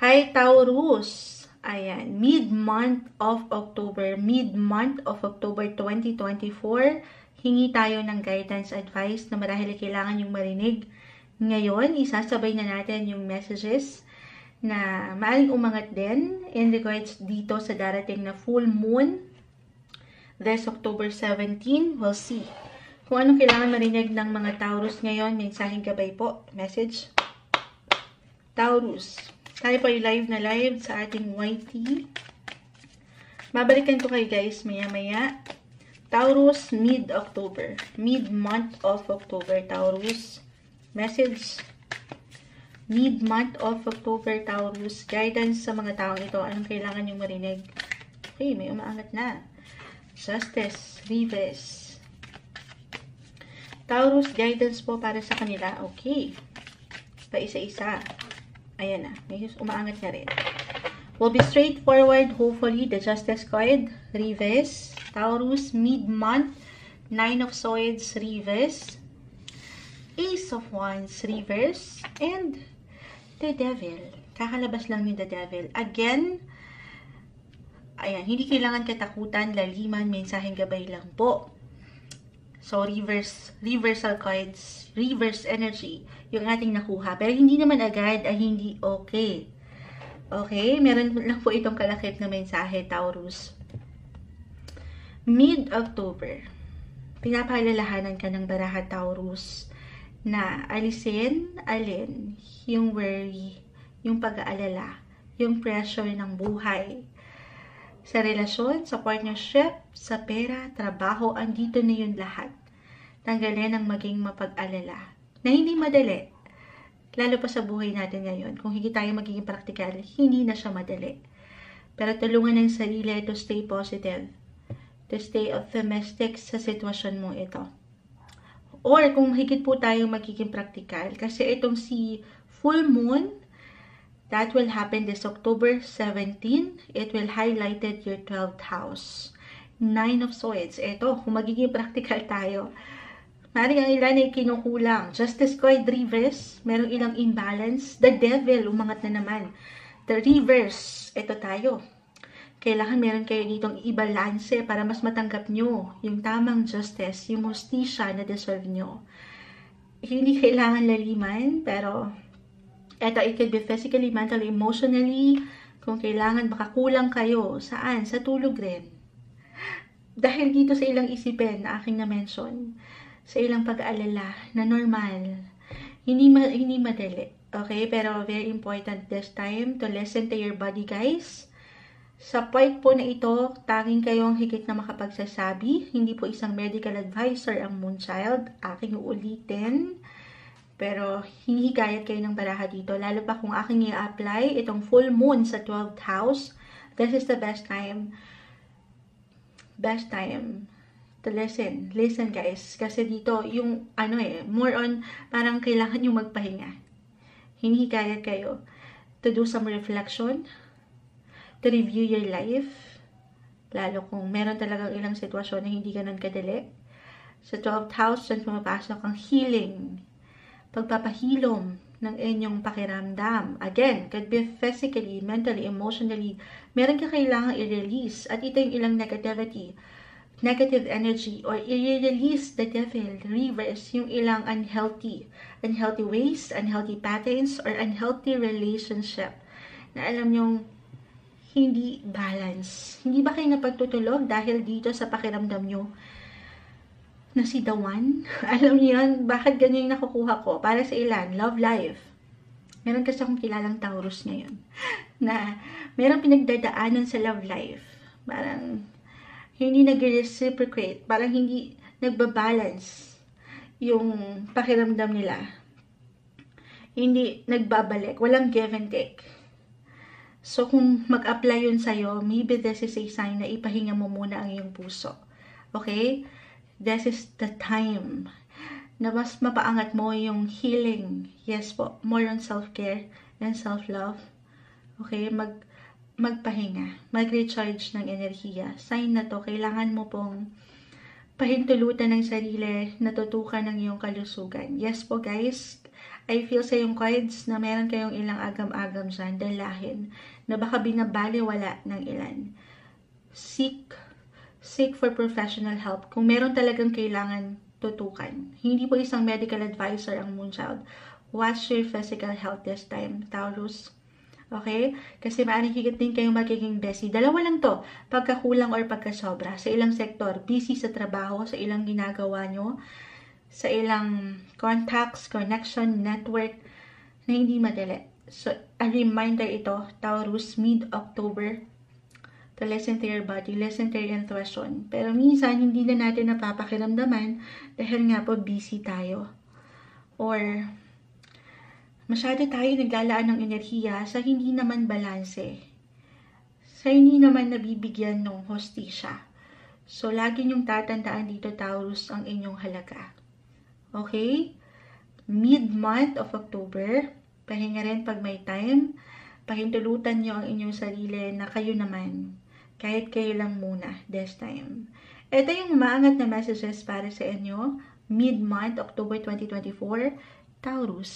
Hi, Taurus! Ayan, mid-month of October 2024, hingi tayo ng guidance advice na marahil kailangan yung marinig. Ngayon, isasabay na natin yung messages na maaring umangat din in regards dito sa darating na full moon this October 17. We'll see kung anong kailangan marinig ng mga Taurus ngayon. Mensaheng gabay po. Message. Taurus. Tayo po ay live na live sa ating YT. Babalikan ko kayo guys maya-maya. Taurus, mid-October. Mid-month of October, Taurus. Message. Mid-month of October, Taurus. Guidance sa mga taong ito. Anong kailangan yung marinig? Okay, may umaangat na. Justice, Reverse. Taurus, guidance po para sa kanila. Okay. Pa-isa-isa. Ayan na. May umaangat na rin. Will be straightforward, hopefully. The Justice card, Reverse. Taurus, mid-month. 9 of Swords, Reverse. Ace of Wands, Reverse. And the Devil. Kakalabas lang yung the Devil. Again, ayan, hindi kailangan katakutan, laliman, mensaheng gabay lang po. So, reversal cards, reverse energy, yung ating nakuha. Pero hindi naman agad ay hindi okay. Okay? Meron lang po itong kalakip na mensahe, Taurus. Mid-October, pinapaalalahanan ka ng baraha, Taurus, na alin yung worry, yung pag-aalala, yung pressure ng buhay. Sa relasyon, sa partnership, sa pera, trabaho, andito na yun lahat. Tanggalin ang maging mapag-alala. Na hindi madali. Lalo pa sa buhay natin ngayon. Kung hindi tayo magiging practical, hindi na siya madali. Pero tulungan ng sarili to stay positive. To stay optimistic sa sitwasyon mo ito. Or kung higit po tayo magiging practical, kasi itong si full moon, that will happen this October 17. It will highlighted your 12th house. 9 of Swords. Ito, kung magiging practical tayo. Maring ang ilan ay kinukulang. Justice card, Reverse. Merong ilang imbalance. The Devil, umangat na naman. The Reverse. Ito tayo. Kailangan meron kayo ditong i-balance para mas matanggap nyo yung tamang justice, yung hustisya na deserve nyo. Hindi kailangan laliman, pero eto, it could be physically, mentally, emotionally. Kung kailangan, baka kulang kayo. Saan? Sa tulog rin. Dahil dito sa ilang isipin na aking na-mention, sa ilang pag-aalala na normal, hindi madali. Okay? Pero very important this time to listen to your body, guys. Sa point po na ito, tanging kayo ang higit na makapagsasabi. Hindi po isang medical advisor ang Moonchild. Aking uulitin. Pero hinihikayat kayo ng baraha dito. Lalo pa kung aking i-apply itong full moon sa 12th house. This is the best time. Best time to listen. Listen guys. Kasi dito yung more on parang kailangan yung magpahinga. Hinihikayat kayo to do some reflection. To review your life. Lalo kung meron talagang ilang sitwasyon na hindi ganun kadali. Sa 12th house, dyan pumapasok ang healing. Pagpapahilom ng inyong pakiramdam. Again, could be physically, mentally, emotionally. Meron ka kailangang i-release. At ito yung ilang negativity, negative energy, or i-release the devil, reverse, yung ilang unhealthy ways, unhealthy patterns, or unhealthy relationship. Na alam nyong hindi balance. Hindi ba kayo napagtutulog dahil dito sa pakiramdam nyo na si the one? Alam niyo yan, bakit ganyan yung nakukuha ko? Para sa ilan, love life. Meron kasi akong kilalang Taurus ngayon na meron pinagdadaanan sa love life. Parang hindi nag-reciprocate. Parang hindi nagbabalance yung pakiramdam nila. Hindi nagbabalik. Walang give and take. So kung mag-apply yun sa'yo, maybe this is a sign na ipahinga mo muna ang iyong puso. Okay? This is the time na mas mapaangat mo yung healing. Yes po, more on self-care and self-love. Okay, magpahinga, mag-recharge ng enerhiya. Sign na to, kailangan mo pong pahintulutan ng sarili, natutukan ng iyong kalusugan. Yes po guys, I feel sa yung cards na meron kayong ilang agam-agam dyan, dalahin, na baka binabaliwala ng ilan. Seek for professional help. Kung meron talagang kailangan tutukan. Hindi po isang medical advisor ang Moonchild. Watch your physical health this time, Taurus. Okay? Kasi maaaring higit din kayong magiging busy. Dalawa lang to. Pagkakulang or pagkasobra. Sa ilang sektor, busy sa trabaho, sa ilang ginagawa nyo, sa ilang contacts, connection, network, na hindi madali. So, a reminder ito, Taurus, mid-October, to listen to your body, listen to your intuition. Pero minsan, hindi na natin napapakiramdaman dahil nga po busy tayo. Or, masyado tayo naglalaan ng enerhiya sa hindi naman balanse. Sa hindi naman nabibigyan ng hostisya. So, lagi niyong tatandaan dito, Taurus, ang inyong halaga. Okay? Mid-month of October, pahinga rin pag may time, pahintulutan niyo ang inyong sarili na kayo naman. Kahit kayo lang muna this time. Ito yung umaangat na messages para sa inyo. Mid-month, October 2024, Taurus.